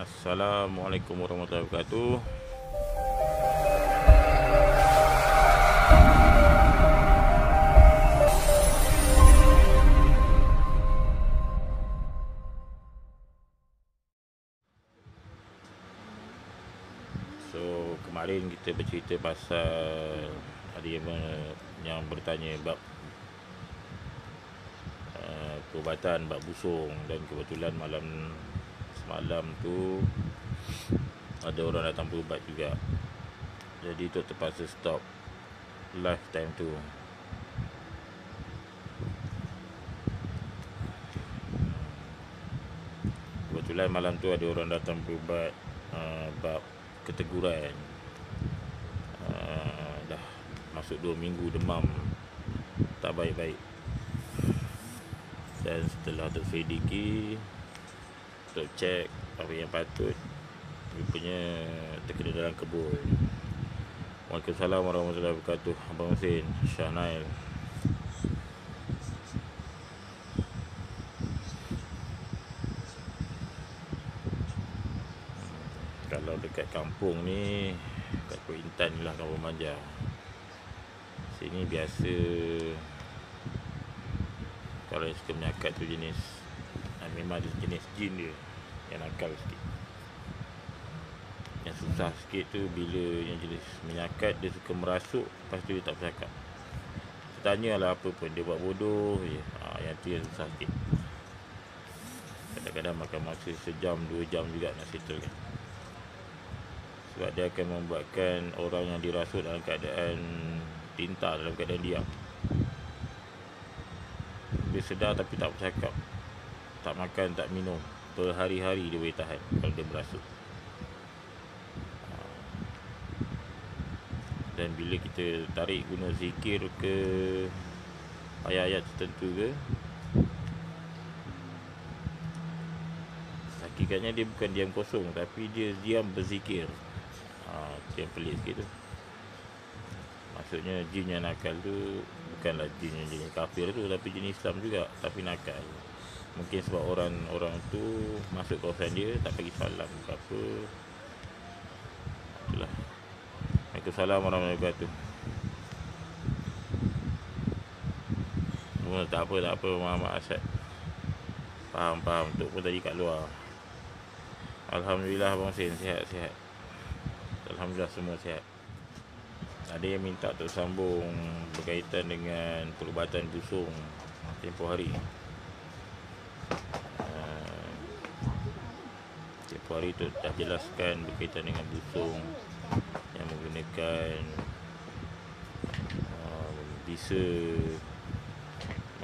Assalamualaikum warahmatullahi wabarakatuh. So kemarin kita bercerita pasal ada yang bertanya bab perubatan bab busung, dan kebetulan semalam tu ada orang datang berubat juga. Jadi tu terpaksa stop live time tu. Kebetulan malam tu ada orang datang berubat bab keteguran. Dah masuk 2 minggu demam, tak baik-baik. Dan setelah terselidiki, untuk cek apa yang patut, rupanya terkena dalam kebun. Waalaikumsalam warahmatullahi wabarakatuh. Abang Hussein, Syah Nail. Kalau dekat kampung ni, kat Pulau Intan ni lah, Kampung Manja, sini biasa kalau yang suka menyakat tu jenis memang ada jenis jin dia yang nakal sikit. Yang susah sikit tu bila yang jenis menyakat dia suka merasuk, lepas tu dia tak bercakap. Tanyalah apa pun, dia buat bodoh je. Yang tu yang susah sikit. Kadang-kadang makan masa sejam 2 jam juga nak settle kan. Sebab dia akan membuatkan orang yang dirasuk dalam keadaan tinta, dalam keadaan diam. Dia sedar tapi tak bercakap, tak makan, tak minum, berhari-hari dia boleh tahan kalau dia merasuk. Dan bila kita tarik guna zikir ke ayat-ayat tertentu ke, hakikatnya dia bukan diam kosong, tapi dia diam berzikir. Itu yang pelik sikit tu. Maksudnya jin yang nakal tu bukanlah jin yang jenis kafir tu, tapi jin Islam juga, tapi nakal. Mungkin sebab orang tu masuk kawasan dia, tak bagi salam ke apa. Itulah. Waalaikumsalam warahmatullahi wabarakatuh. Tak apa Muhammad Asad. Faham. Tok pun tadi kat luar. Alhamdulillah Abang Hussein, sihat. Alhamdulillah semua sihat. Ada yang minta untuk sambung berkaitan dengan perubatan busung tempoh hari. Tempoh hari tu dah jelaskan berkaitan dengan busung yang menggunakan bisa,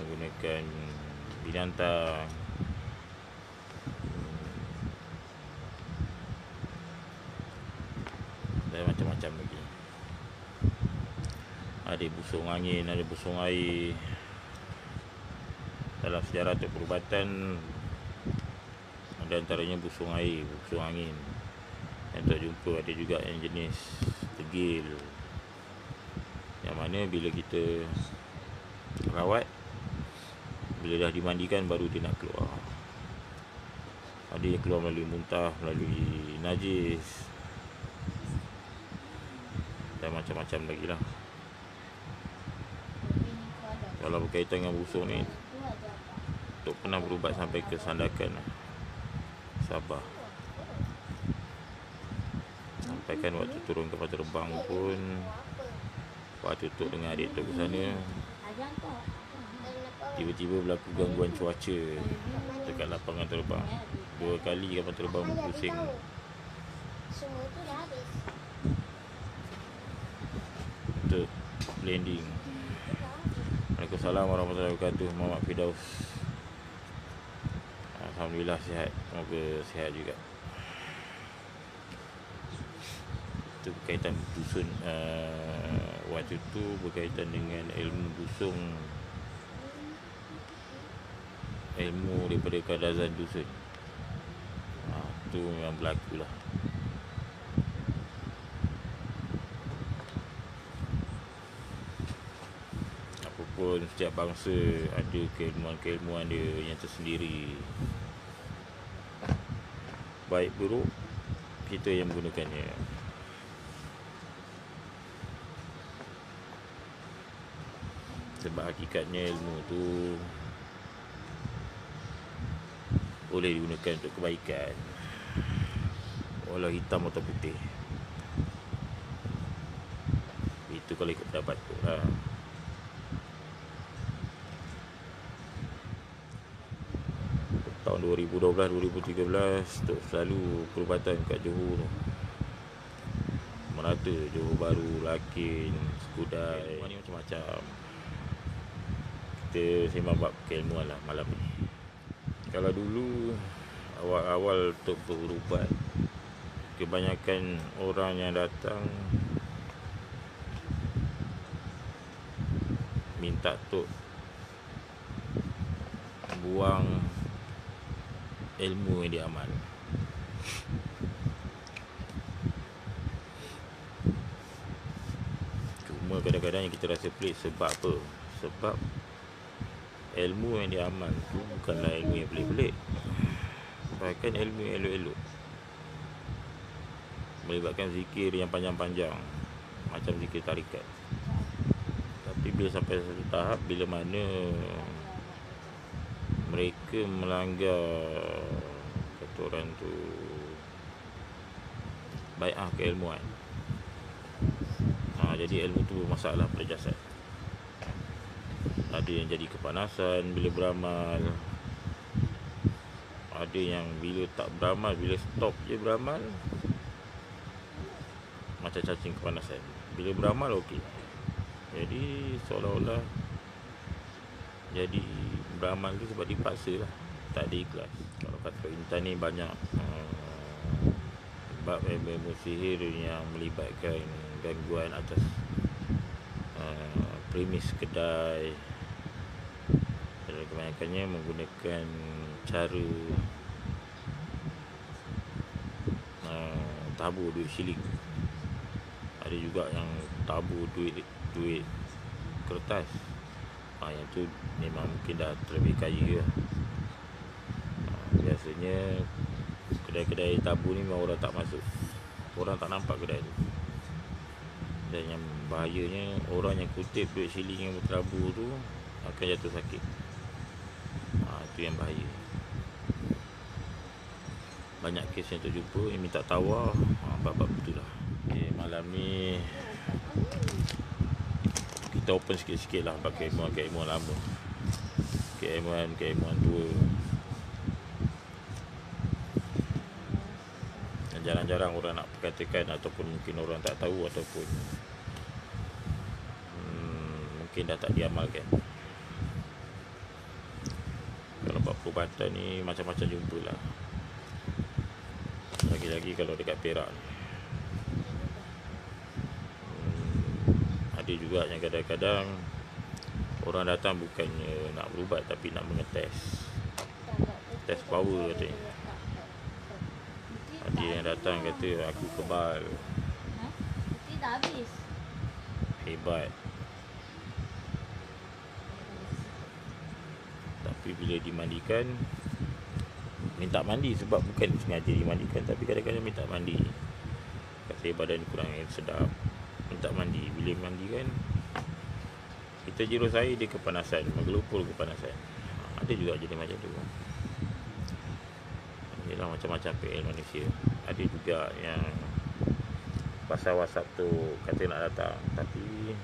menggunakan binatang, dan macam-macam lagi. Ada busung angin, ada busung air. Dalam sejarah untuk perubatan, ada antaranya busung air, busung angin. Yang tak jumpa ada juga yang jenis tegil, yang mana bila kita rawat, bila dah dimandikan baru dia nak keluar. Ada yang keluar melalui muntah, melalui najis, dan macam-macam lagi lah. Kalau berkaitan dengan busung ni, Tok pernah berubat sampai ke Sandakan, Sabah. Sampai kan waktu turun kapal terbang pun, waktu Tok dengan adik Tok ke sana, tiba-tiba berlaku gangguan cuaca dekat lapangan terbang. 2 kali kapal terbang berpusing. Untuk landing. Waalaikumsalam warahmatullahi wabarakatuh. Muhammad Firdaus. Alhamdulillah sihat. Semoga sihat juga. Itu berkaitan dusun. Waktu tu berkaitan dengan ilmu busung, ilmu daripada kadazan dusun. Itu memang berlaku lah. Apapun, setiap bangsa ada keilmuan-keilmuan dia yang tersendiri. baik buruk, kita yang menggunakannya. Sebab hakikatnya ilmu tu boleh digunakan untuk kebaikan, walau hitam atau putih. Itu kalau ikut pendapat tu lah. Tahun 2012-2013 tu selalu perubatan kat Johor tu merata. Johor Bahru, Lakin, Skudai, ni macam-macam. Kita sembang bab keilmuan lah malam ni. Kalau dulu awal-awal untuk berubat, kebanyakan orang yang datang minta tok buang ilmu yang dia amal. Cuma kadang-kadang yang kita rasa pelik sebab apa? Sebab ilmu yang dia amal tu bukanlah ilmu yang pelik-pelik, bahkan ilmu yang elok-elok, melibatkan zikir yang panjang-panjang macam zikir tarikat. Tapi bila sampai satu tahap, bila mana mereka melanggar, kata orang tu, bai'ah keilmuan, jadi ilmu tu bermasalah pada jasad. Ada yang jadi kepanasan bila beramal, ada yang bila tak beramal, bila stop je beramal, macam cacing kepanasan. Bila beramal okey, jadi seolah-olah jadi beramal tu sebab dipaksa lah, tak ada ikhlas. Kalau kata Intan ni banyak bab ilmu sihir yang melibatkan gangguan atas premis kedai, dan kebanyakannya menggunakan cara tabur duit shilling. Ada juga yang tabur duit kertas. Yang tu memang mungkin dah terlebih kaya lah. Biasanya kedai-kedai tabur ni memang orang tak masuk, orang tak nampak kedai tu. Dan yang bahayanya, orang yang kutip duit shilling yang berterabur tu akan jatuh sakit. Itu yang bahaya. Banyak kes yang terjumpa yang minta tawar, bab-bab betul lah. Okay, malam ni kita open sikit-sikit lah bab keilmuan lama, keilmuan tua. Jarang-jarang orang nak perkatakan, ataupun mungkin orang tak tahu, ataupun mungkin dah tak diamalkan. Kalau bab perubatan ni macam-macam jumpalah. Lagi-lagi kalau dekat Perak ni, ada juga yang kadang-kadang orang datang bukannya nak berubat, tapi nak mengetes, test power katanya. Ada yang datang kata aku kebal, hebat, tapi bila dimandikan minta mandi, sebab bukan sengaja dimandikan, tapi kadang-kadang minta mandi. Kata badan kurang sedap, minta mandi. Bila mandikan, kita jirus air, dia kepanasan, menggelupur kepanasan. Ada juga jadi macam tu. Inilah macam-macam PL manusia. Ada juga yang pasal WhatsApp tu kata nak datang, tapi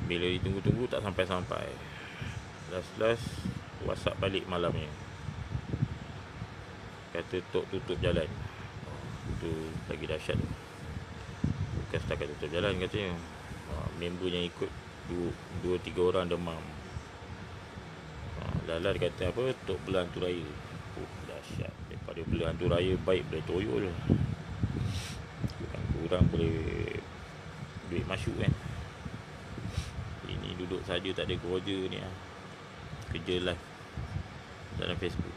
bila ditunggu-tunggu tak sampai-sampai. Last WhatsApp balik malamnya, kata tok tutup jalan. Itu lagi dahsyat. Bukan setakat tutup jalan katanya, member yang ikut 2-3 orang demam. Lalat kata apa, tok bela hantu raya. Dahsyat. Daripada bela hantu raya, baik boleh toyol, kurang boleh duit masuk kan. Ini duduk saja tak ada kerja ni, kerja live dalam Facebook.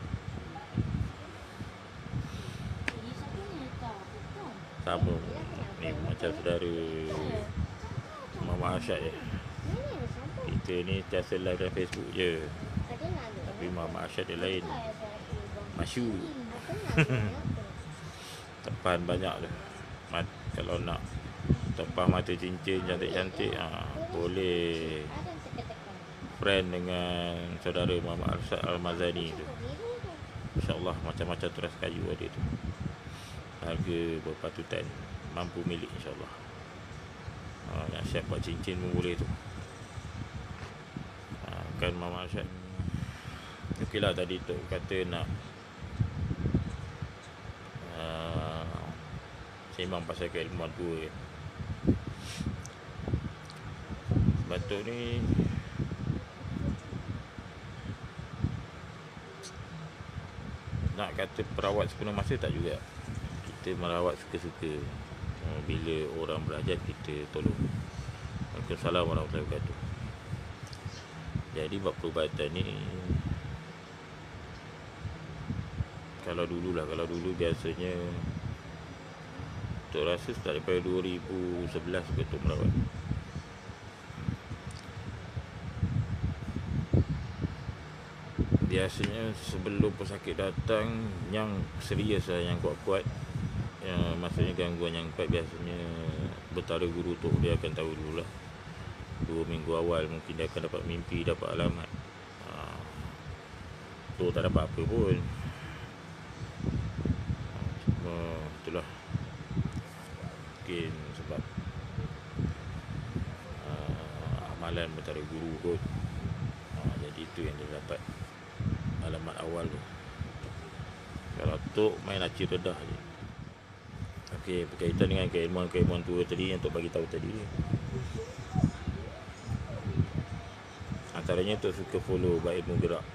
Sama ni macam saudara Mama Asyad je. Kita ni tiasa live dalam Facebook je, Tapi Muhammad Arsyad dia lain, masyu. Tepan banyak tu. Kalau nak tepah mata cincin cantik-cantik, boleh friend dengan saudara Muhammad Arsyad Al-Mazani tu. InsyaAllah macam-macam teras kayu ada tu. Harga berpatutan, mampu milik insyaAllah. Nak siap buat cincin pun boleh tu. Kan Muhammad Arsyad. Okey lah, tadi tu kata nak sembang pasal keilmuan tua kan. Sebab tu ni nak kata perawat sepenuh masa tak juga. Kita merawat suka-suka. Bila orang berhajat kita tolong. Waalaikumsalam warahmatullahi wabarakatuh. Jadi bab perubatan ni, kalau dulu biasanya Tok rasa start daripada 2011 ke Tok merawat. Biasanya sebelum pesakit datang yang serius lah, yang kuat-kuat, maksudnya gangguan yang kuat, biasanya betara guru Tok dia akan tahu dululah. 2 minggu awal mungkin dia akan dapat mimpi, dapat alamat. Tok tak dapat apa pun. Cuma itulah, mungkin sebab amalan betara guru kot. Jadi itu yang dia dapat alamat awal tu. Kalau Tok main acir redah je. Okey, berkaitan dengan keilmuan tua tadi yang Tok bagi tahu tadi, antaranya Tok suka follow bab ilmu gerak.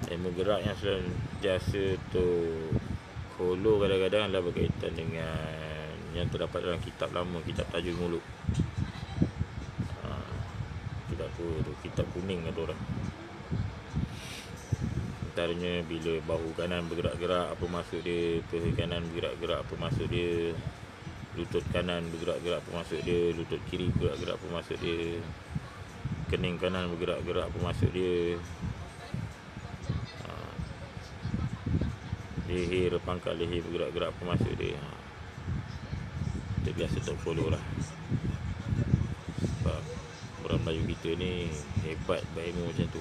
Ilmu gerak yang sentiasa Tok follow kadang-kadang adalah berkaitan dengan yang terdapat dalam kitab lama, kitab Tajul Muluk. Kitab tua tu, kitab kuning kata orang. Antaranya bila bahu kanan bergerak-gerak, apa maksud dia? Peha kanan bergerak-gerak, apa maksud dia? Lutut kanan bergerak-gerak, apa maksud dia? Lutut kiri bergerak-gerak, apa maksud dia? Kening kanan bergerak-gerak, apa maksud dia? Leher, pangkat leher bergerak-gerak, apa maksud dia? Kita biasa tak follow lah. Sebab orang Melayu kita ni hebat berilmu macam tu.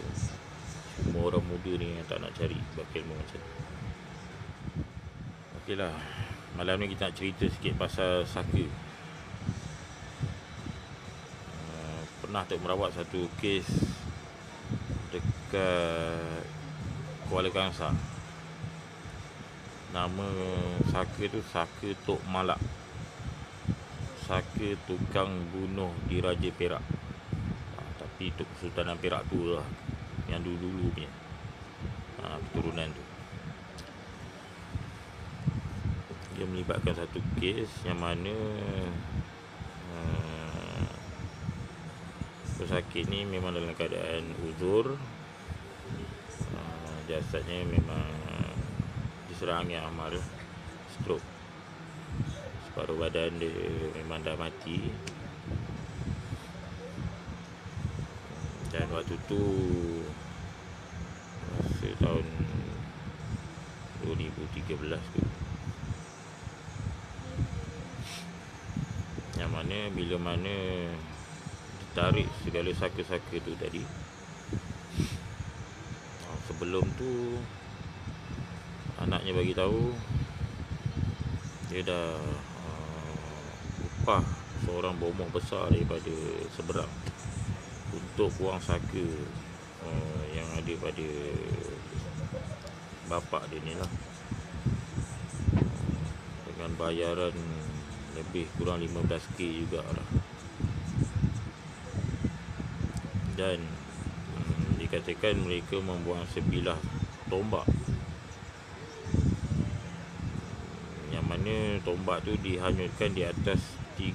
Semua orang muda ni yang tak nak cari sebab ilmu macam tu. Okey lah, malam ni kita nak cerita sikit pasal saka. Pernah Tok merawat satu kes dekat Kuala Kangsar. Nama saka tu Saka Tok Malak. Saka tukang bunuh di Raja Perak. Tapi itu Kesultanan Perak tu lah, yang dulu-dulu punya keturunan tu. Dia melibatkan satu kes yang mana pesakit ni memang dalam keadaan uzur. Jasadnya memang diserang yang amal, stroke. Separuh badan dia memang dah mati. Dan waktu tu masa tahun 2013 tu, yang mana bila mana ditarik segala saka-saka tu tadi, sebelum tu anaknya bagi tahu dia dah upah seorang bomoh besar daripada seberang untuk buang saka yang ada pada bapak dia ni lah, dengan bayaran lebih kurang 15k jugalah. Dan dikatakan mereka membuang sebilah tombak, yang mana tombak tu dihanyutkan di atas 3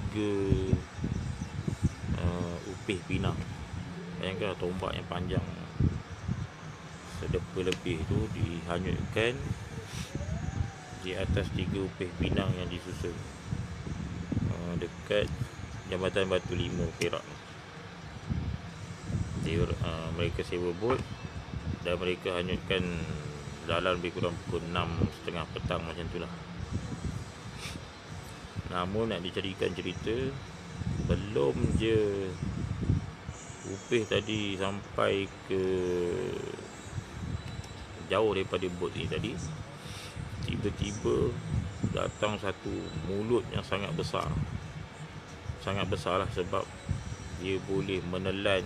upih pinang. Bayangkan tombak yang panjang sedepa lebih tu dihanyutkan di atas 3 upih pinang yang disusun dekat Jambatan Batu Lima Perak. Mereka sewa bot dan mereka hanyutkan dalam lebih kurang pukul 6.30 petang macam tu lah. Namun nak dicarikan cerita, belum je Upih tadi sampai ke jauh daripada bot ni tadi, tiba-tiba datang satu mulut yang sangat besar. Sangat besar lah, sebab dia boleh menelan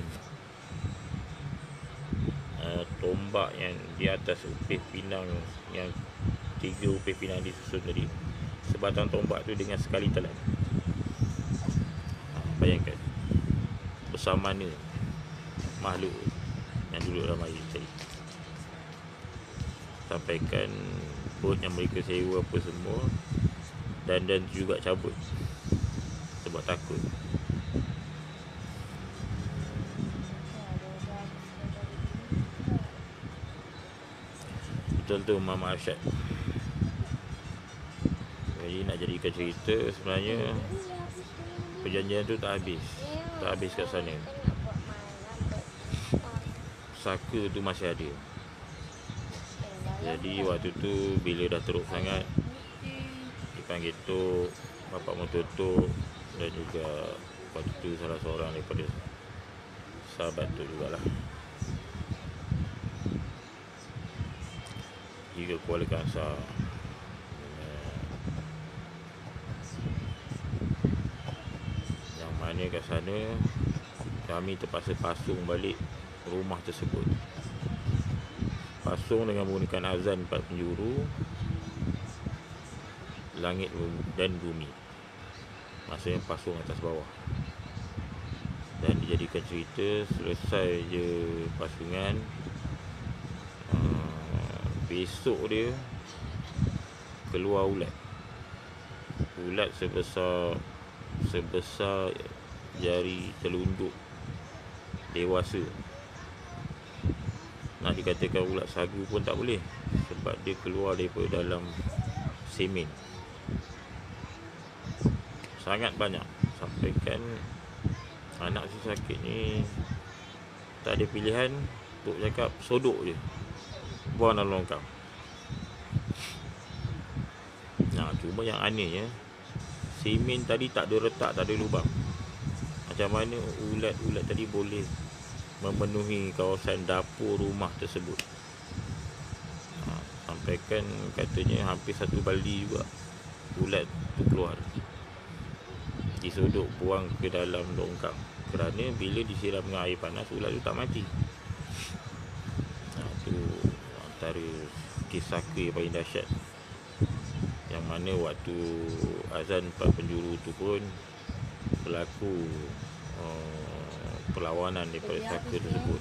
tombak yang di atas Upih Pinang, yang 3 Upih Pinang disusun tadi. Sebatang tombak tu dengan sekali telan. Bayangkan besar mana makhluk yang duduk dalam air tadi. Sampaikan bot yang mereka sewa apa semua, dan juga cabut sebab takut. Betul tu Mama Arsyad. Jadi nak jadikan cerita, sebenarnya perjanjian tu tak habis kat sana. Saka tu masih ada. Jadi waktu tu bila dah teruk sangat, dipanggil Tok, bapak motor Tok, dan juga waktu tu salah seorang daripada sahabat tu jugalah, juga Kuala Kangsar. Yang mana kat sana kami terpaksa pasung balik rumah tersebut. Pasung dengan menggunakan azan 4 penjuru, langit dan bumi. Maksudnya pasung atas bawah. Dan dijadikan cerita, selesai je pasungan, besok dia keluar ulat. Ulat sebesar jari telunjuk dewasa. Nak dikatakan ulat sagu pun tak boleh, sebab dia keluar daripada dalam semen. Sangat banyak. Sampaikan anak si sakit ni tak ada pilihan. Tok cakap sodok je, buang dalam longkang. Nah, cuma yang anehnya, semen tadi tak ada retak, tak ada lubang. Macam mana ulat-ulat tadi boleh memenuhi kawasan dapur rumah tersebut? Sampaikan katanya hampir 1 baldi juga ulat tu keluar, disodok buang ke dalam longkang. Kerana bila disiram dengan air panas, ulat tu tak mati. Tu antara kisah yang paling dahsyat, yang mana waktu azan 4 penjuru tu pun berlaku perlawanan daripada saka tersebut.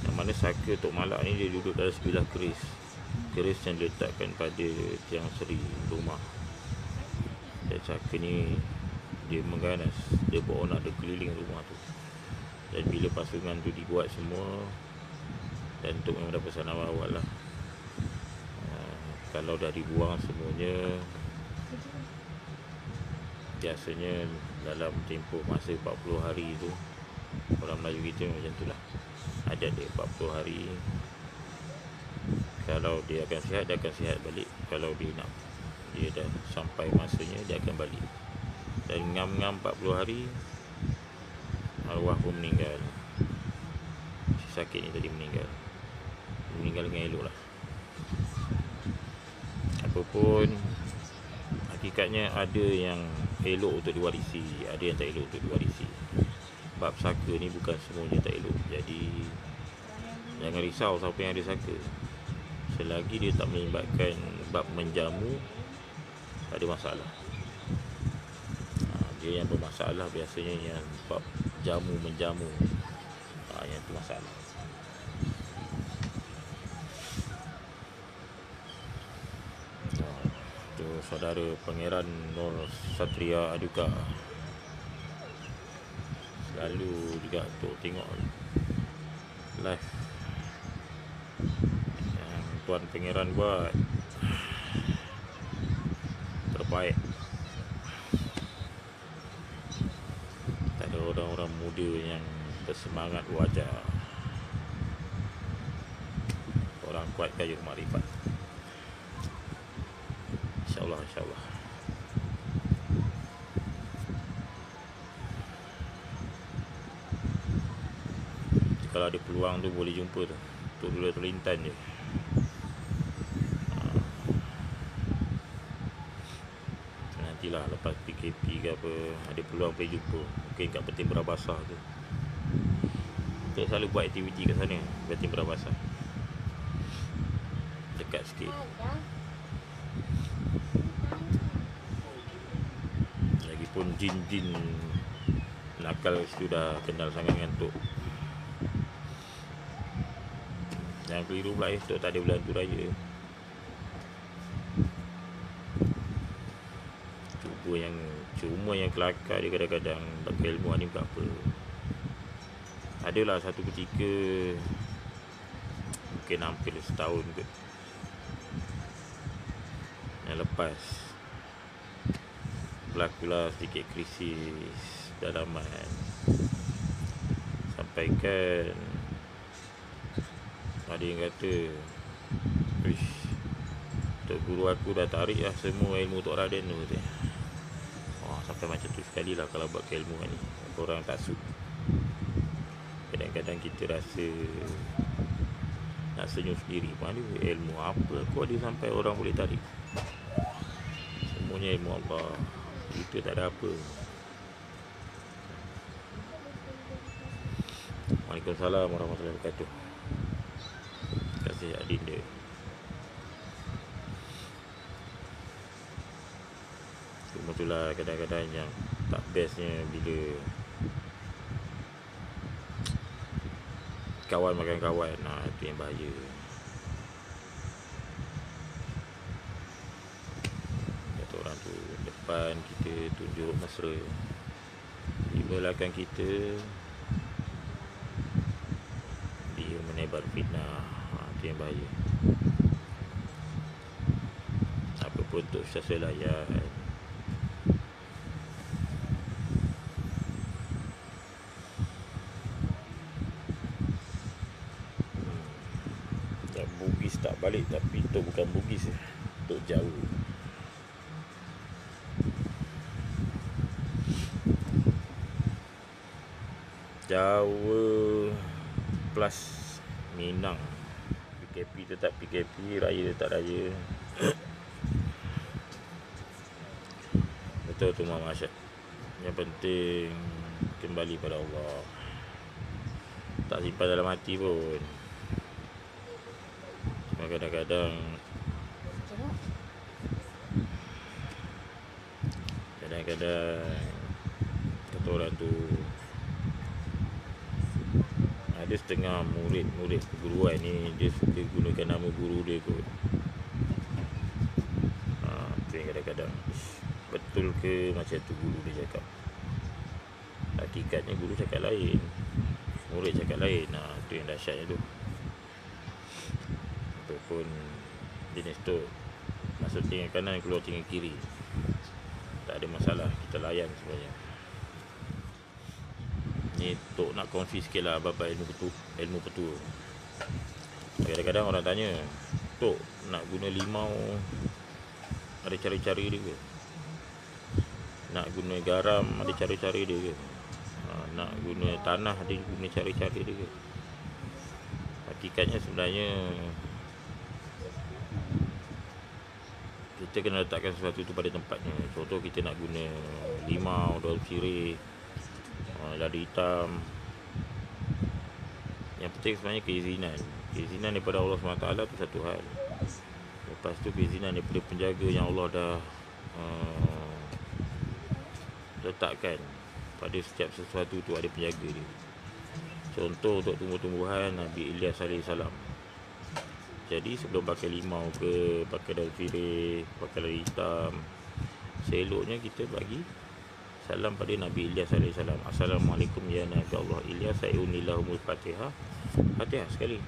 Yang mana saka Tok Malak ni dia duduk dalam sebilah keris yang diletakkan pada tiang seri rumah. Dan saka ni dia mengganas, dia bawa nak keliling rumah tu. Dan bila pasungan tu dibuat semua, dan Tok memang dah pesan awal lah, kalau dah dibuang semuanya, biasanya dalam tempoh masa 40 hari tu, orang Melayu kita macam tu lah, ada 40 hari. Kalau dia akan sihat, dia akan sihat balik. Kalau dia dah sampai masanya, dia akan balik. Dan ngam-ngam 40 hari, arwah pun meninggal. Si sakit ni tadi meninggal dengan elok lah. Apapun, hakikatnya ada yang elok untuk diwarisi, ada yang tak elok untuk diwarisi. Bab saka ni bukan semuanya tak elok. Jadi jangan risau siapa yang ada saka. Selagi dia tak melibatkan bab menjamu, tak ada masalah. Dia yang bermasalah biasanya yang bab jamu menjamu, yang tu masalah. Tu saudara Pangeran Nur Satria Aduka. Selalu juga untuk tengok live yang Tuan Pangeran buat, terbaik. Tak ada orang-orang muda yang bersemangat wajar. kuat kayu makrifat. InsyaAllah, insyaAllah. Kalau ada peluang tu boleh jumpa tu, untuk dulu terlintan je. Nantilah lepas PKP ke apa, ada peluang boleh jumpa. Mungkin kat Peti Berabasah tu. Kita selalu buat aktiviti kat sana, Peti Berabasah. Dekat sikit. Lagipun jin-jin nakal sudah kenal sangat ngantuk. Jangan keliru pula tu tak ada bulan tu raya. Cuma yang kelakar dia kadang-kadang pakai ilmu ni tak apa. Adalah satu ketika, mungkin hampir setahun ke yang lepas, berlakulah sedikit krisis dalaman. Sampaikan ada yang kata, "Wish, Tok Guru aku dah tarik lah semua ilmu Tok Raden tu," kata. Sampai macam tu sekali lah kalau buat keilmuan ni. Orang tak suka. Kadang-kadang kita rasa nak senyum sendiri. Mana ilmu apa aku ada sampai orang boleh tarik? Semuanya ilmu Allah. Kita tak ada apa. Waalaikumsalam warahmatullahi wabarakatuh. Terima kasih Adinda. Cuma itulah kadang-kadang yang tak bestnya bila kawan makan kawan. Itu yang bahaya. Kata orang tu, depan kita tunjuk mesra, di belakang kita dia menebar fitnah. Itu yang bahaya. Apa pun untuk susah layan. Bugis tak balik, tapi itu bukan Bugis, itu Jawa. Jawa plus Minang. PKP tetap PKP, raya tetap raya. Betul tu Mama Asyad. Yang penting kembali pada Allah. Tak simpan dalam hati pun. Kadang-kadang kata orang tu, ada setengah murid perguruan ni dia suka gunakan nama guru dia kot. Tu yang kadang-kadang, betul ke macam tu guru dia cakap? Hakikatnya guru cakap lain, murid cakap lain. Tu yang dahsyatnya tu. Pun jenis tu masuk tinggal kanan, keluar tinggal kiri, tak ada masalah, kita layan sebenarnya. Ni Tok nak kongsi sikit lah bab ilmu petua. Kadang-kadang orang tanya, Tok nak guna limau ada cara-cara dia ke? Nak guna garam ada cara-cara dia ke? Nak guna tanah ada guna cara-cara dia ke? Hakikatnya sebenarnya kita kena letakkan sesuatu itu pada tempatnya. Contoh kita nak guna limau, daun sirih, lada hitam. Yang penting sebenarnya keizinan. Keizinan daripada Allah SWT tu satu hal. Lepas tu keizinan daripada penjaga yang Allah dah letakkan. Pada setiap sesuatu tu ada penjaga dia. Contoh untuk tumbuh-tumbuhan, Nabi Ilyas AS. Jadi sebelum pakai limau ke, pakai daun sirih, pakai lada hitam, seloknya kita bagi salam pada Nabi Ilyas AS. Assalamualaikum ya Nabi Allah Ilyas, sa'unilahumul Fatihah. Fatihah sekali.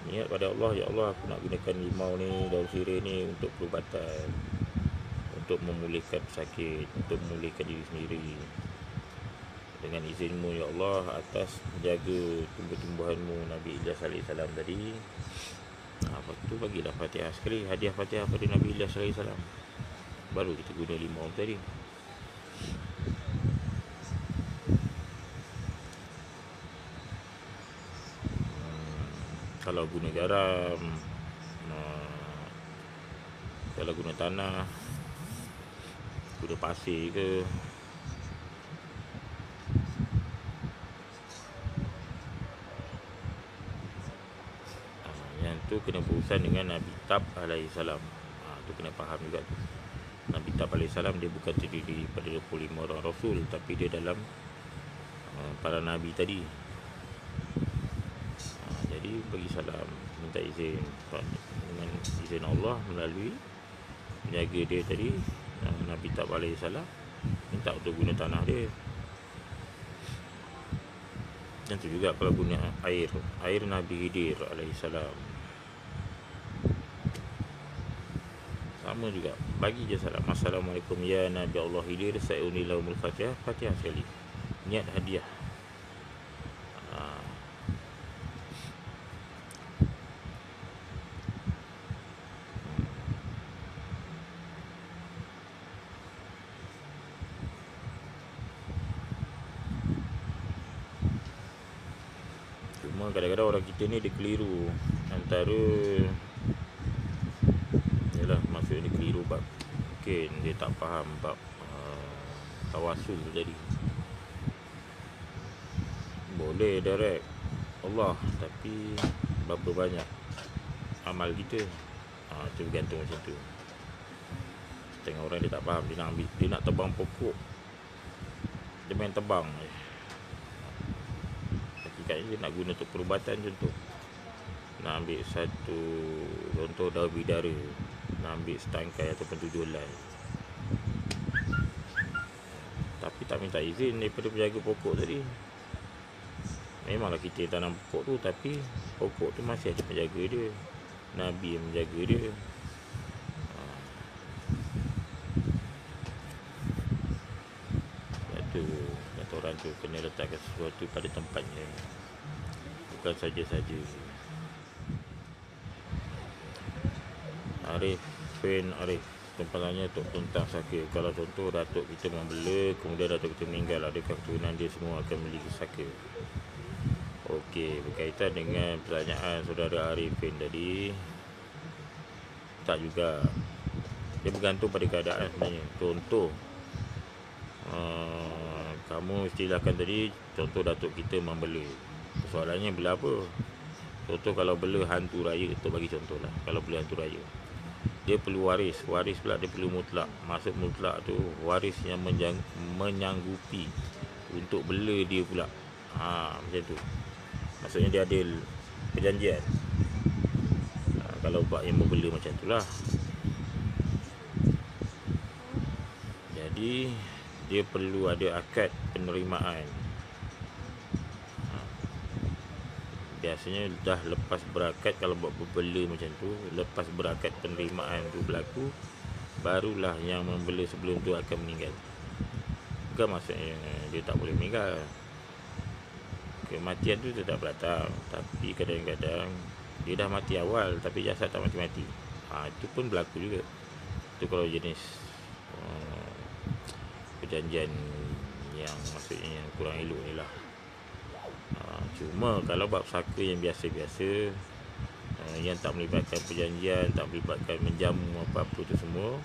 Niat pada Allah, ya Allah aku nak gunakan limau ni, daun sirih ni untuk perubatan, untuk memulihkan sakit, untuk memulihkan diri sendiri. dengan izinmu ya Allah atas menjaga tumbuh-tumbuhanmu Nabi Ilyas alaihissalam tadi. Lepas tu bagilah Fatihah sekali, hadiah Fatihah pada Nabi Ilyas alaihissalam. Baru kita guna 5 orang tadi. Kalau guna garam, kalau guna tanah, guna pasir ke, yang tu kena berurusan dengan Nabi Tab alaihissalam. Tu kena faham juga tu. Nabi Tab alaihissalam dia bukan terdiri pada 25 orang Rasul, tapi dia dalam para Nabi tadi. Jadi bagi salam, minta izin dengan izin Allah melalui penjaga dia tadi, Nabi Tab alaihissalam, minta untuk guna tanah dia. Dan tu juga kalau guna air Nabi Khidir alaihissalam, sama juga, bagi je salam. Assalamualaikum ya Nabi Allah Khidir, sa'uni lahumul Fatihah. Fatihah sekali, niat hadiah. Cuma kadang-kadang orang kita ni dia keliru antara, yalah, maksud dia keliru bab, mungkin dia tak faham bab tawasul tu tadi. Boleh direct Allah, tapi berapa banyak amal kita, tu bergantung macam tu. Setengah orang dia tak faham, dia nak tebang pokok, dia main tebang je. Hakikatnya dia nak guna untuk perubatan. Contoh, nak ambil satu, contoh daun bidara, nak ambil setangkai ataupun 7 helai, tapi tak minta izin daripada penjaga pokok tadi. Memanglah kita tanam pokok tu, tapi pokok tu masih ada penjaga dia, Nabi yang menjaga dia. Kata orang tu kena letakkan sesuatu pada tempatnya, bukan saja-saja. Arif pertanyaannya tentang saka. Kalau contoh datuk kita membela, kemudian datuk kita meninggal, adakah keturunan dia semua akan memiliki saka? Okey, berkaitan dengan pertanyaan saudara Arifin tadi, tak juga. Dia bergantung pada keadaan sebenarnya. Contoh, kamu istilahkan tadi, contoh datuk kita membela. Soalannya bela apa? Contoh kalau bela hantu raya, tu bagi contoh lah. Kalau bela hantu raya, dia perlu waris pula, dia perlu mutlak. Maksud mutlak tu waris yang menyanggupi untuk bela dia pula. Macam tu. Maksudnya dia ada perjanjian. Kalau bab yang membela macam tu lah. Jadi dia perlu ada akad penerimaan. Biasanya dah lepas berakad, kalau buat berbela macam tu, lepas berakad penerimaan tu berlaku, barulah yang membela sebelum tu akan meninggal. Bukan maksudnya dia tak boleh meninggal. Kematian tu tetap datang, tapi kadang-kadang dia dah mati awal tapi jasad tak mati-mati. Itu pun berlaku juga. Itu kalau jenis perjanjian yang maksudnya yang kurang elok ni lah. Cuma kalau bab saka yang biasa-biasa, yang tak melibatkan perjanjian, tak melibatkan menjamu apa-apa tu semua,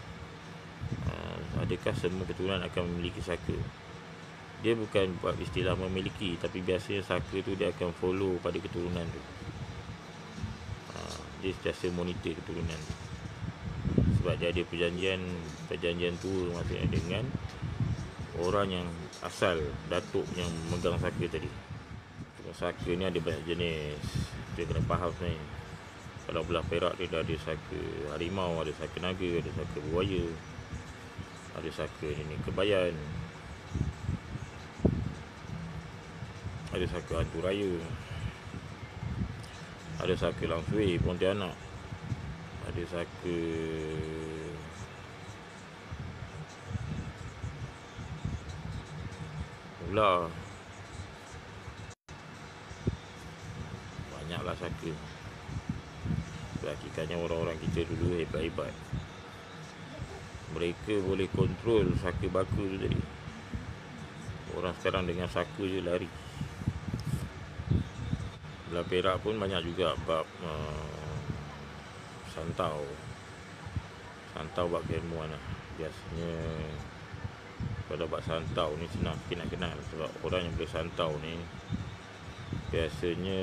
adakah semua keturunan akan memiliki saka? Dia bukan buat istilah memiliki, tapi biasanya saka tu dia akan follow pada keturunan tu. Dia biasa monitor keturunan tu, sebab dia ada perjanjian tu, maksudnya dengan orang yang asal, datuk yang megang saka tadi. Saka ni ada banyak jenis, dia kena faham sebenarnya. Kalau belah Perak dia dah ada saka harimau, ada saka naga, ada saka buaya, ada saka ini Kebayan, ada saka hantu raya, ada saka Langsui Pontianak, ada saka pula. Banyaklah saka. Hakikatnya orang-orang kita dulu hebat-hebat. Mereka boleh kontrol saka baka tu tadi. Orang sekarang dengan saka je lari. Belah Perak pun banyak juga bab santau bab keilmuan lah. Biasanya pada bab santau ni senang sikit nak kenal. Sebab orang yang boleh santau ni biasanya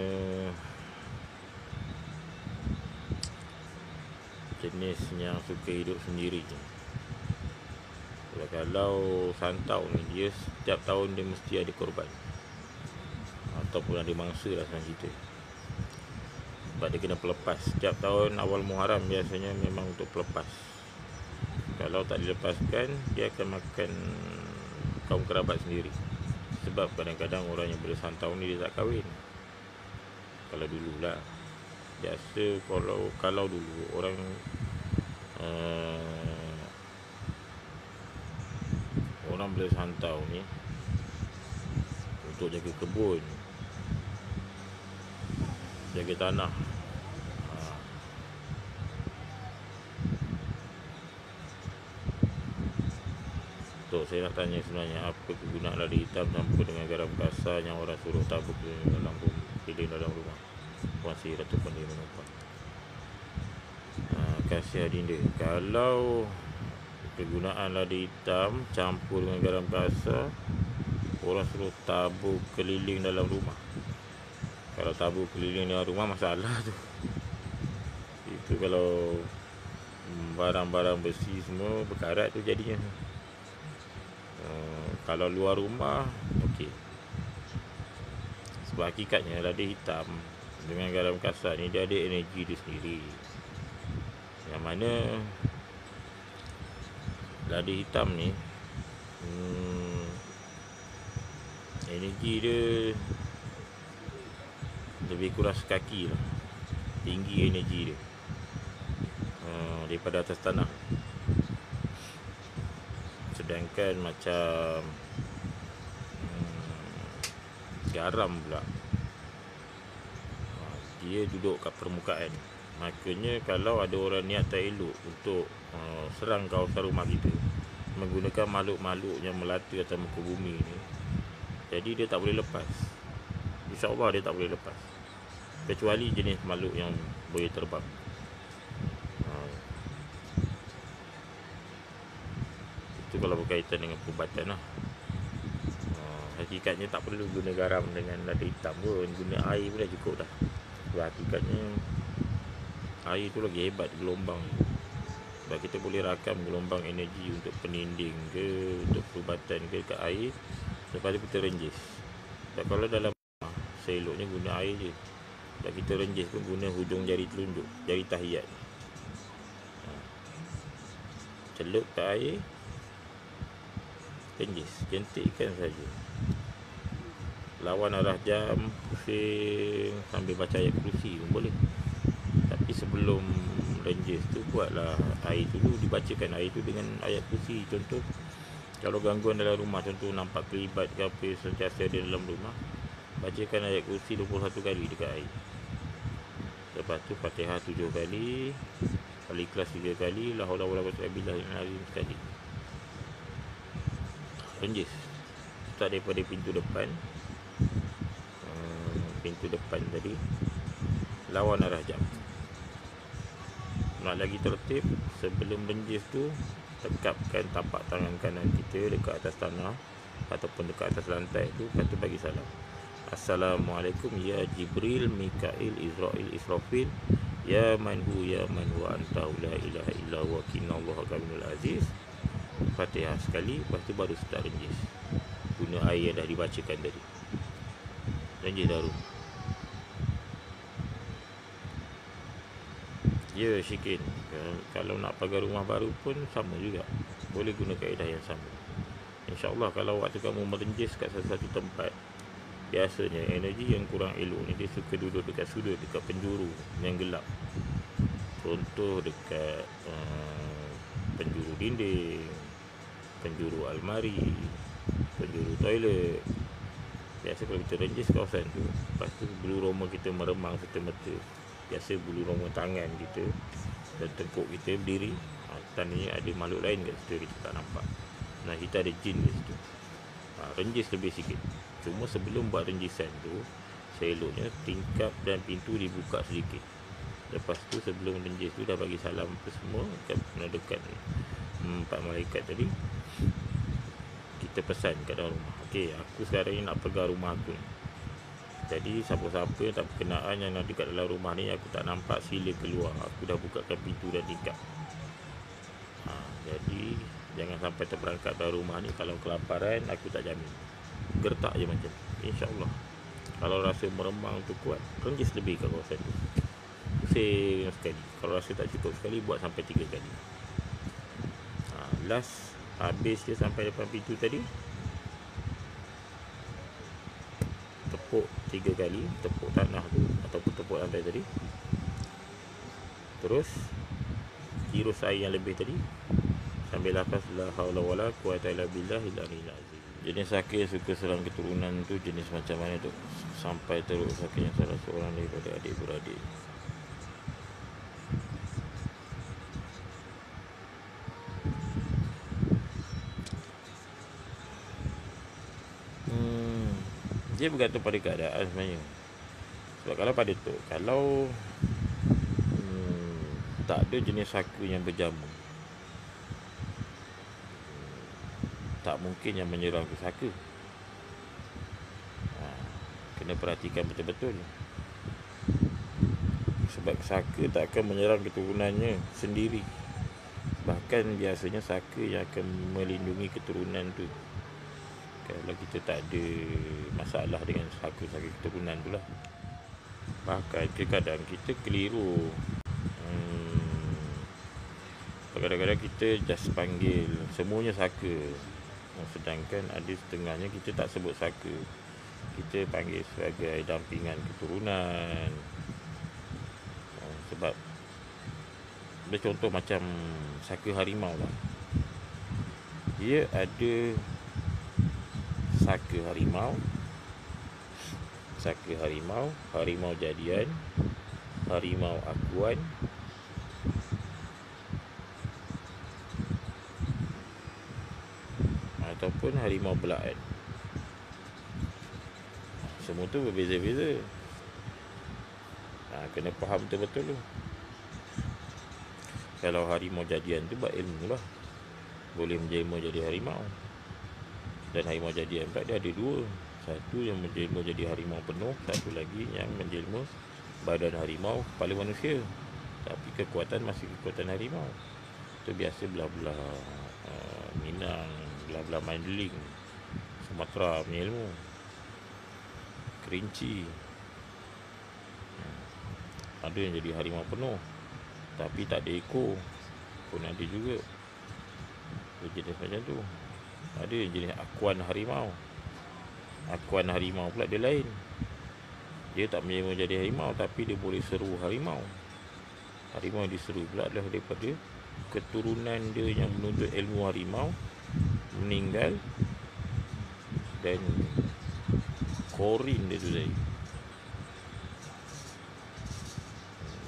jenis yang suka hidup sendiri. Kalau santau ni, dia setiap tahun dia mesti ada korban ataupun ada mangsa lah senang cerita. Sebab dia kena pelepas. Setiap tahun awal Muharram biasanya memang untuk pelepas. Kalau tak dilepaskan, dia akan makan kaum kerabat sendiri. Sebab kadang-kadang orang yang boleh santau ni dia tak kahwin. Kalau dululah, biasa kalau dulu orang orang boleh santau ni untuk jaga kebun, jaga tanah. So, saya nak tanya sebenarnya, apa kegunaan lada hitam campur dengan garam kasar yang orang suruh tabur dalam rumah puan ataupun di menumpang? Kasih adinda, kalau kegunaan lada hitam campur dengan garam kasar, orang suruh tabur keliling dalam rumah. Kalau tabur keliling dalam rumah, masalah tu. Itu kalau barang-barang besi semua berkarat tu jadinya. Kalau luar rumah, okey. Sebab hakikatnya lada hitam dengan garam kasar ni dia ada energi dia sendiri. Yang mana lada hitam ni energi dia lebih kurang sekaki lah. Tinggi energi dia daripada atas tanah. Sedangkan macam garam pula, dia duduk kat permukaan. Makanya kalau ada orang niat tak elok untuk serang kawasan rumah kita menggunakan makhluk-makhluk yang melata atas muka bumi ni, jadi dia tak boleh lepas. InsyaAllah dia tak boleh lepas, kecuali jenis makhluk yang boleh terbang. Itu kalau berkaitan dengan perubatan lah. Hakikatnya tak perlu guna garam dengan lada hitam pun, guna air pun dah cukup dah. Sebab hakikatnya air tu lagi hebat gelombang. Sebab kita boleh rakam gelombang energi untuk peninding ke, untuk perubatan ke kat air. Lepas tu kita renjis. Sebab kalau dalam rumah, seeloknya guna air je. Sebab kita renjis pun guna hujung jari telunjuk, jari tahiyat. Celup kat air, renjis, jentikkan saja. Lawan arah jam, pusing sambil baca ayat kursi pun boleh. Tapi sebelum renjis tu, buatlah air dulu, dibacakan air tu dengan ayat kursi. Contoh, kalau gangguan dalam rumah, contoh nampak kelibat ke apa sentiasa ada dalam rumah, bacakan ayat kursi 21 kali dekat air. Lepas tu Fatihah 7 kali, Al-Ikhlas 3 kali, La haula wala quwwata illa billah sekali. Renjis. Start daripada pintu depan. Pintu depan tadi, lawan arah jam. Nak lagi tertib, sebelum renjis tu, tekapkan tapak tangan kanan kita dekat atas tanah ataupun dekat atas lantai tu. Lepas tu bagi salam. Assalamualaikum ya Jibril, Mikail, Israel, Israfil, ya man huwa anta la ilaha illa huwa kinallahu kaminul aziz. Fatihah sekali, lepas tu baru start renjis. Guna air yang dah dibacakan tadi. Renjis baru. Ya, Syikin, kalau nak pagar rumah baru pun sama juga, boleh guna kaedah yang sama. InsyaAllah kalau waktu kamu merenjis kat satu tempat, biasanya energi yang kurang elok ni dia suka duduk dekat sudut, dekat penjuru yang gelap. Contoh dekat penjuru dinding, penjuru almari, penjuru toilet. Biasa kalau kita renjis kawasan tu, lepas tu bulu roma kita meremang serta-merta. Biasa bulu roma tangan kita dan tengkuk kita berdiri. Tandanya ada makhluk lain kat situ kita tak nampak. Nah, kita ada jin kat situ. Renjis lebih sikit. Cuma sebelum buat renjisan tu, seeloknya tingkap dan pintu dibuka sedikit. Lepas tu sebelum renjis tu dah bagi salam ke semua dekat 4 malaikat tadi. Kita pesan kat dalam rumah, okey, aku sekarang ni nak pegang rumah aku ni. Jadi siapa-siapa yang tak berkenaan yang ada kat dalam rumah ni, aku tak nampak, sila keluar. Aku dah bukakan pintu dan tingkap. Jadi jangan sampai terperangkap dalam rumah ni. Kalau kelaparan, aku tak jamin. Gertak je macam tu, InsyaAllah. Kalau rasa meremang tu kuat, renjis lebih kat kawasan tu. Pusing sekali. Kalau rasa tak cukup sekali, buat sampai 3 kali. Last habis dia sampai depan pintu tadi, tepuk 3 kali, tepuk tanah tu ataupun tepuk lantai tadi. Terus tirus air yang lebih tadi sambil lafaz la haula wala quwata illa billahil aliyil azim. Jenis sakit yang suka serang keturunan tu jenis macam mana tu? Sampai teruk sakit yang salah seorang daripada adik-beradik. Dia bergantung pada keadaan sebenarnya. Sebab kalau pada tu, kalau tak ada jenis saka yang berjama, tak mungkin yang menyerang tu saka. Kena perhatikan betul-betul. Sebab saka tak akan menyerang keturunannya sendiri. Bahkan biasanya saka yang akan melindungi keturunan tu. Kalau kita tak ada masalah dengan saka-saka keturunan tu lah. Bahkan kadang kita keliru. Kadang-kadang kita just panggil semuanya saka, sedangkan ada setengahnya kita tak sebut saka, kita panggil sebagai dampingan keturunan. Sebab ada contoh macam saka harimau lah. Dia ada saka harimau, harimau jadian, harimau akuan, ataupun harimau belaan. Semua tu berbeza-beza. Kena faham betul-betul tu. Kalau harimau jadian tu buat ilmu lah, boleh menjelma jadi harimau. Dan harimau jadian pula dia ada 2. Satu yang menjelma jadi harimau penuh, satu lagi yang menjelma badan harimau, kepala manusia, tapi kekuatan masih kekuatan harimau. Itu biasa belah-belah Minang, belah-belah Mandling, Sumatera punya ilmu, Kerinci. Ada yang jadi harimau penuh tapi tak ada ekor pun ada juga. Jenis macam tu. Ada yang jenis akuan harimau. Akuan harimau pula dia lain. Dia tak menjelma jadi harimau, tapi dia boleh seru harimau. Harimau yang diseru pula adalah daripada keturunan dia yang menuntut ilmu harimau, meninggal, dan korin dia tu tadi.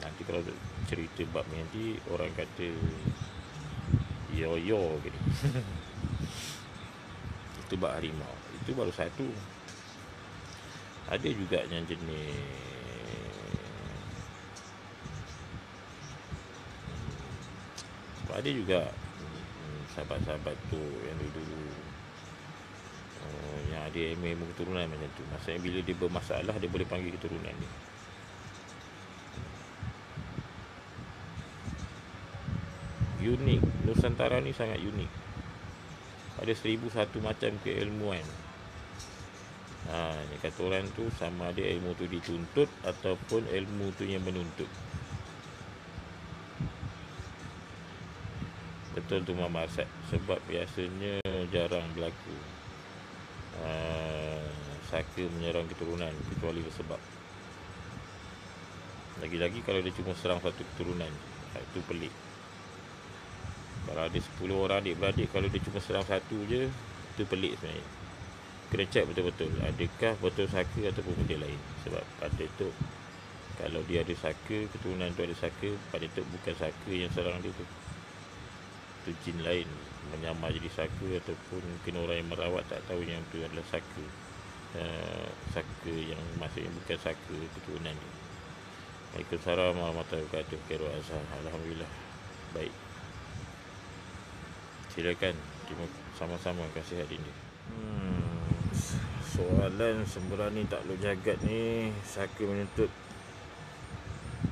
Nanti kalau cerita bab ni nanti orang kata yo gitu. Itu bab harimau. Itu baru satu. Ada juga yang jenis ada juga sahabat-sahabat tu yang dulu yang ada ilmu keturunan macam tu. Maksudnya bila dia bermasalah, dia boleh panggil keturunan dia. Unik. Nusantara ni sangat unik. Ada 1001 macam keilmuan. Ni kata orang tu, sama ada ilmu tu dituntut ataupun ilmu tu yang menuntut. Betul tu Mama Arsad. Sebab biasanya jarang berlaku saka menyerang keturunan kecuali bersebab. Lagi-lagi kalau dia cuma serang satu keturunan, itu pelik. Kalau ada 10 orang adik-beradik, kalau dia cuma serang satu je, itu pelik sebenarnya. kena check betul-betul adakah betul saka ataupun benda lain. Sebab pada tu kalau dia ada saka, keturunan tu ada saka, pada tu bukan saka yang serang dia tu jin lain menyamar jadi saka, ataupun mungkin orang yang merawat tak tahu yang tu adalah saka. Saka yang maksudnya bukan saka keturunan dia. Waalaikumsalam warahmatullahi wabarakatuh. Khairul azhar. Alhamdulillah. Baik. Silakan. Terima sama-sama kasih hari ini. Soalan sembrani takluk jagat ni, saka menuntut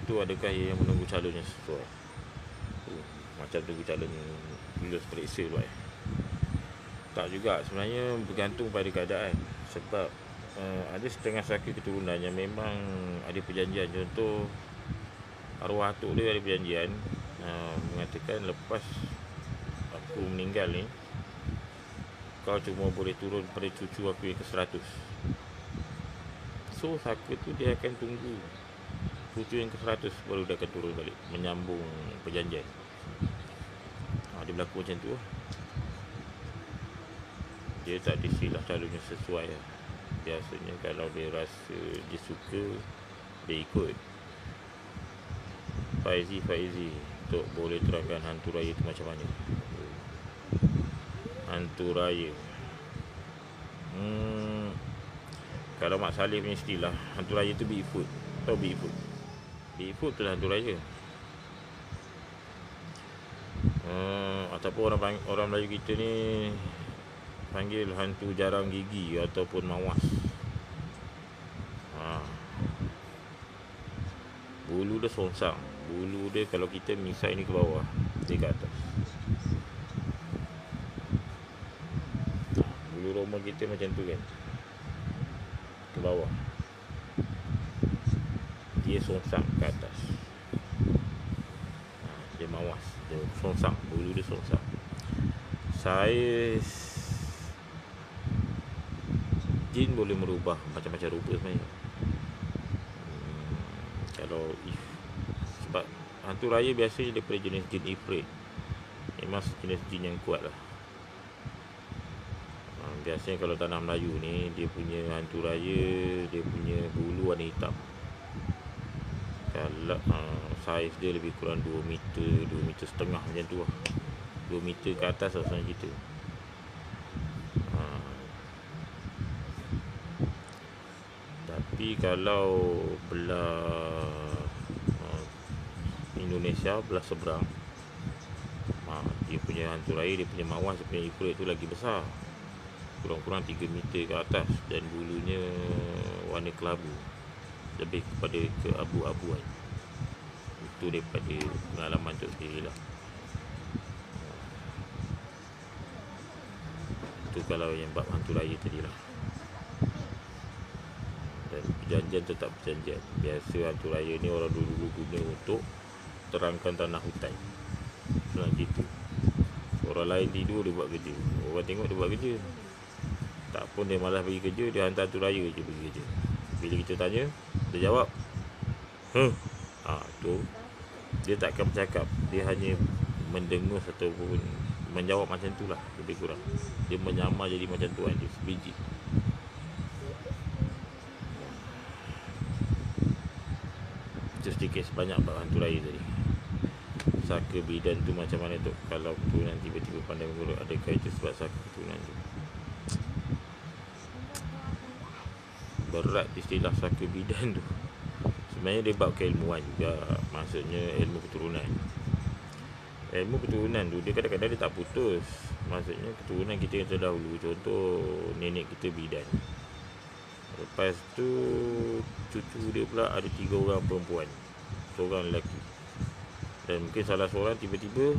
tu adakah ia yang menunggu calonnya sesuai? Macam tunggu calon lulus periksa tu tak juga, sebenarnya bergantung pada keadaan. Sebab ada setengah saka keturunan yang memang ada perjanjian. Contoh arwah atuk dia ada perjanjian, mengatakan lepas aku meninggal ni, kau cuma boleh turun pada cucu aku yang ke-100. So saka tu dia akan tunggu cucu yang ke-100 baru dia akan turun balik, menyambung perjanjian. Dia berlaku macam tu lah. Dia tak ada silah calonnya sesuai lah. Biasanya kalau dia rasa dia suka, dia ikut. Faizi untuk boleh terangkan hantu raya tu macam mana? Hantu raya, kalau Mak Saleh punya istilah, hantu raya tu Bigfoot. Tahu Bigfoot? Bigfoot tu lah hantu raya. Ataupun orang Melayu kita ni panggil hantu jarang gigi ataupun mawas. Bulu dia songsang. Bulu dia kalau kita misai ni ke bawah, dia ke atas. Bulu roma kita macam tu kan, ke bawah. Dia songsang ke atas. Dia mawas, dia songsang, bulu dia songsang. Saiz jin boleh merubah macam-macam rupa sebenarnya. Kalau sebab hantu raya biasanya daripada jenis jin ifrit, memang jenis jin yang kuat lah. Biasanya kalau tanah Melayu ni, dia punya hantu raya, dia punya bulu warna hitam. Kalau saiz dia lebih kurang 2 meter, 2 meter setengah macam tu lah. 2 meter ke atas lah sebenarnya kita. Tapi kalau belah Indonesia, belah seberang, dia punya hantu raya, dia punya mawas, dia punya ifrit tu lagi besar, kurang-kurang 3 meter ke atas, dan bulunya warna kelabu, lebih kepada keabu-abuan. Itu daripada pengalaman tu sendiri lah. Itu kalau yang bab hantu raya tadi lah. Dan perjanjian tetap perjanjian. Biasa hantu raya ni orang dulu guna untuk terangkan tanah hutan. Senang gitu. Orang lain tidur, dia buat kerja. Orang tengok dia buat kerja. Tak pun dia malas pergi kerja, dia hantar hantu raya je pergi kerja. Bila kita tanya, dia jawab, tu dia tak akan bercakap. Dia hanya mendengus ataupun menjawab macam tu lah, lebih kurang. Dia menyamar jadi macam tuan dia, sebiji. Itu sedikit sebanyak bab hantu raya tadi. Saka bidan tu macam mana tu? Kalau keturunan tiba-tiba pandai mengurut, adakah itu sebab saka keturunan tu? Berat istilah saka bidan tu. Sebenarnya dia bab keilmuan juga. Maksudnya ilmu keturunan. Ilmu keturunan tu dia kadang-kadang dia tak putus. Maksudnya keturunan kita yang terdahulu, contoh nenek kita bidan, lepas tu cucu dia pula ada 3 orang perempuan, seorang lelaki. Dan mungkin salah seorang tiba-tiba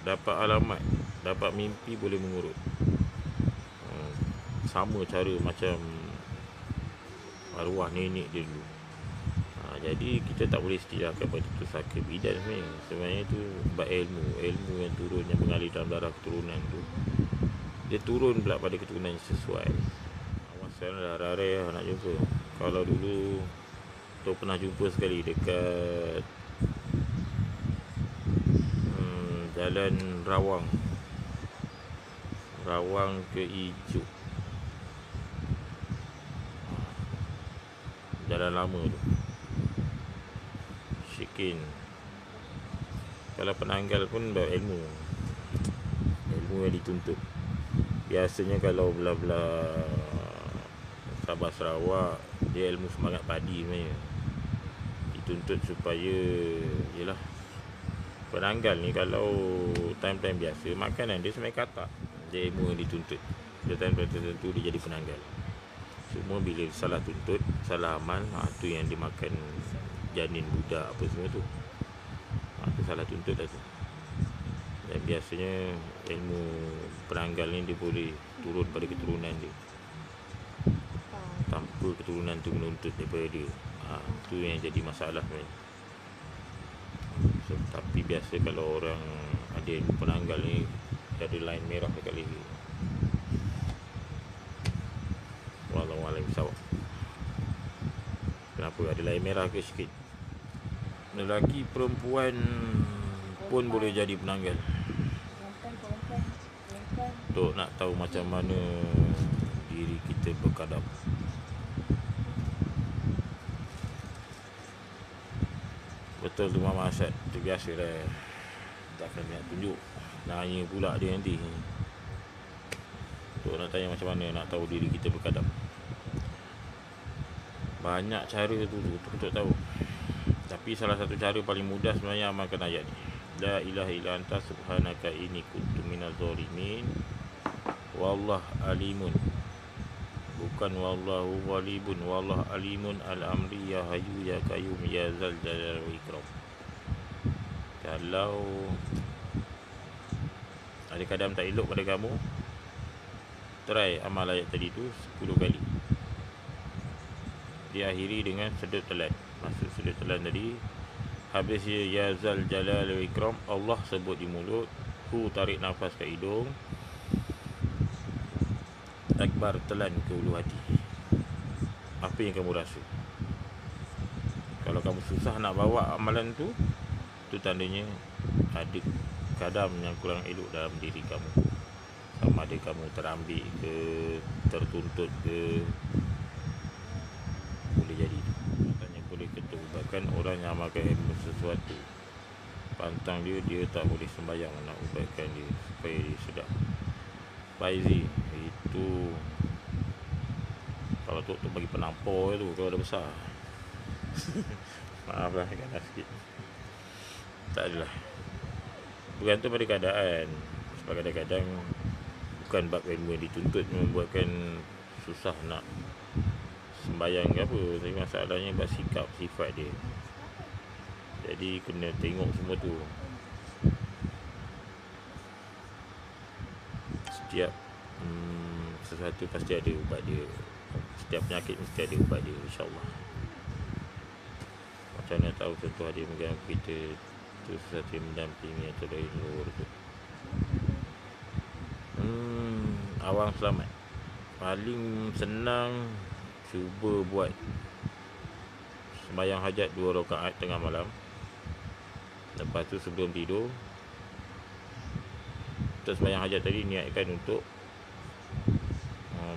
dapat alamat, dapat mimpi boleh mengurut. Sama cara macam arwah nenek dia dulu. Jadi kita tak boleh istilahkan pada itu saka bidan sebenarnya. Sebenarnya itu bab ilmu yang turun, yang mengalir dalam darah keturunan tu. Dia turun pula pada keturunan yang sesuai. Awas sekarang dah rare nak jumpa. Kalau dulu tu pernah jumpa sekali dekat Jalan rawang ke ijuk, jalan lama tu Syikin. Kalau penanggal pun ilmu yang dituntut. Biasanya kalau belah-belah Sabah Sarawak, dia ilmu semangat padi sebenarnya. Dituntut supaya, yelah, penanggal ni kalau time-time biasa, makanan dia sebenarnya katak. Dia ilmu yang dituntut. Dia time-time tertentu dia jadi penanggal. Semua bila salah tuntut, salah amal, tu yang dimakan janin budak apa semua tu. Tu salah tuntut lah tu. Dan biasanya ilmu penanggal ni dia boleh turun pada keturunan dia, tanpa keturunan tu menuntut daripada dia. Tu yang jadi masalah sebenarnya. Tapi biasa kalau orang ada ilmu penanggal ni, dia ada line merah dekat leher. Wallahualam bisawab. Kenapa ada line merah ke sikit? Lelaki perempuan pun boleh jadi penanggal. Untuk nak tahu macam mana diri kita berkadap. Betul tu Mama Asad. Itu biasa lah. Takkan nak tunjuk. Nanya pula dia nanti. Untuk nak tanya macam mana nak tahu diri kita berkadap. Banyak cara tu untuk tahu. Tapi salah satu cara paling mudah sebenarnya amalkan ayat ni. La ilaha illa anta subhanaka inni kuntu minaz zalimin. Wallah alimun. Bukan wallahu walibun. Wallah alimun al-amri ya hayyu ya qayyum ya zal jalal wal ikram. Kalau ada kadang tak elok pada kamu, try amal ayat tadi tu 10 kali. Diakhiri dengan sedut telan. Maksud sedut telan tadi, habis ya zal jalal wal ikram, Allah sebut di mulut, hu tarik nafas ke hidung, akbar telan ke ulu hati. Apa yang kamu rasa? Kalau kamu susah nak bawa amalan tu, tu tandanya ada kadam yang kurang elok dalam diri kamu. Sama ada kamu terambil ke, tertuntut ke, boleh jadi tu. Katanya boleh ketuk. Bahkan orang yang amalkan ilmu sesuatu, pantang dia tak boleh sembahyang nak ubatkan dia supaya dia sedap. Faizi, itu kalau tu bagi penampor tu, kalau dah besar. Maaf lah kadang sikit. Tak adalah, bergantung pada keadaan. Sebab kadang-kadang bukan bab ilmu yang dituntut membuatkan susah nak sembahyang ke apa, tapi masalahnya bab sikap, sifat dia. Jadi kena tengok semua tu. Setiap sesuatu pasti ada ubat dia. Setiap penyakit mesti ada ubat dia, insyaAllah. Macam mana tahu contoh ada yang mengganggu kita tu sesuatu yang mendampingi atau dari luar tu. Awang selamat. Paling senang, cuba buat sembahyang hajat 2 rakaat tengah malam. Lepas tu sebelum tidur, untuk sembahyang hajat tadi niatkan untuk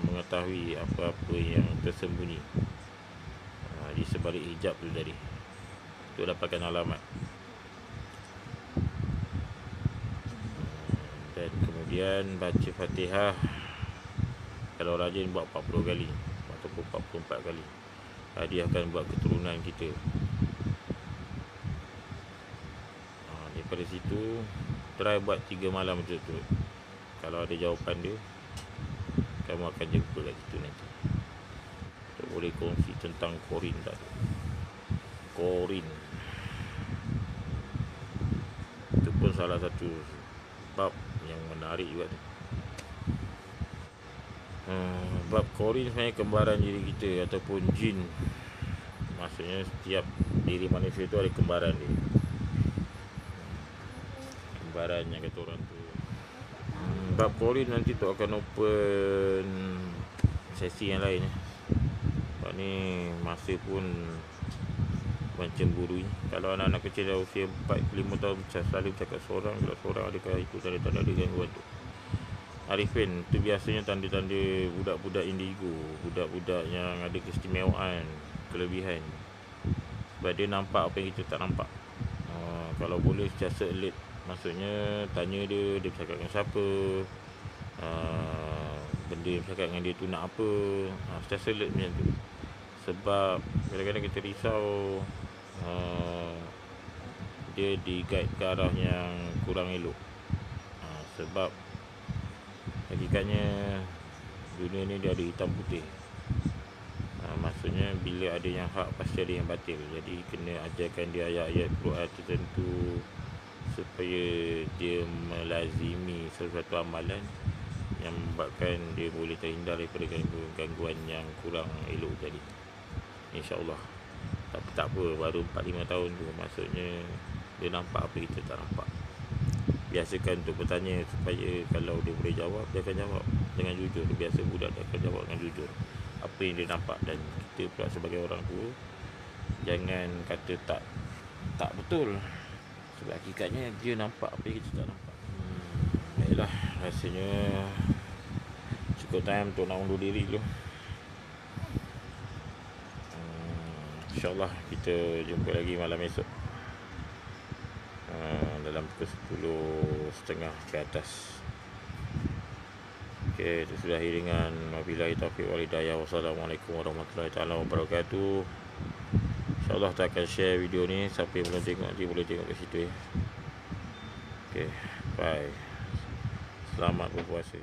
mengetahui apa-apa yang tersembunyi di sebalik hijab tu tadi, untuk dapatkan alamat. Dan kemudian baca Fatihah, kalau rajin buat 40 kali ataupun 44 kali. Hadiahkan buat keturunan kita. Daripada situ try buat 3 malam betul-betul. Kalau ada jawapan dia, kamu akan jumpa kat situ nanti. Tak boleh kongsi tentang Qorin tak ada. Qorin itu pun salah satu bab yang menarik juga tu. Bab Qorin sebenarnya kembaran diri kita ataupun jin. Maksudnya setiap diri manusia tu ada kembaran dia. Kembaran yang kata orang tu. Bab Qorin nanti tu akan open sesi yang lain. Sebab ni masa pun mencemburui. Kalau anak-anak kecil dah usia 4-5 tahun selalu bercakap seorang. Kalau seorang adakah itu tanda-tanda ada gangguan tu. Arifin tu biasanya tanda-tanda budak-budak indigo, budak-budak yang ada keistimewaan, kelebihan. Sebab dia nampak apa yang kita tak nampak. Kalau boleh sentiasa alert, maksudnya tanya dia bercakap dengan siapa, benda yang bercakap dengan dia tu nak apa, sentiasa alert macam tu. Sebab kadang-kadang kita risau dia di-guide ke arah yang kurang elok. Sebab hakikatnya dunia ni dia ada hitam putih. Maksudnya bila ada yang hak pasti ada yang batil. Jadi kena ajarkan dia ayat-ayat Quran tertentu supaya dia melazimi sesuatu amalan yang membuatkan dia boleh terhindar daripada gangguan yang kurang elok tadi, InsyaAllah. Tapi tak apa, baru 4-5 tahun tu, maksudnya dia nampak apa kita tak nampak. Biasakan untuk bertanya supaya kalau dia boleh jawab, dia akan jawab dengan jujur. Biasa budak dia akan jawab dengan jujur apa yang dia nampak. Dan kita pula sebagai orang tua, jangan kata tak betul, sebab hakikatnya dia nampak apa yang kita tak nampak. Baiklah, rasanya cukup time untuk nak undur diri dulu. InsyaAllah kita jumpa lagi malam esok dalam pukul 10.30 ke atas. Okey, itu sudah dengan wabillahi taufiq wal hidayah. Wassalamualaikum warahmatullahi taala wabarakatuh. InsyaAllah kita akan share video ni. Siapa yang belum tengok nanti boleh tengok kat situ ya. Okey, bye. Selamat berpuasa.